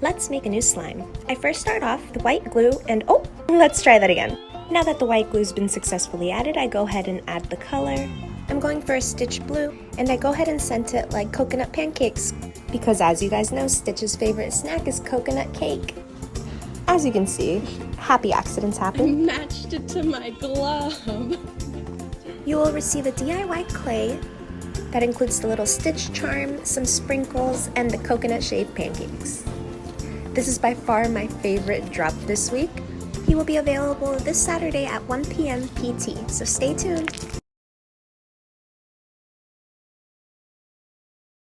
Let's make a new slime. I first start off with white glue and let's try that again. Now that the white glue's been successfully added, I go ahead and add the color. I'm going for a Stitch Blue, and I go ahead and scent it like coconut pancakes, because as you guys know, Stitch's favorite snack is coconut cake. As you can see, happy accidents happen. I matched it to my glove. You will receive a DIY clay that includes the little Stitch charm, some sprinkles, and the coconut shaved pancakes. This is by far my favorite drop this week. He will be available this Saturday at 1 p.m. PT, so stay tuned.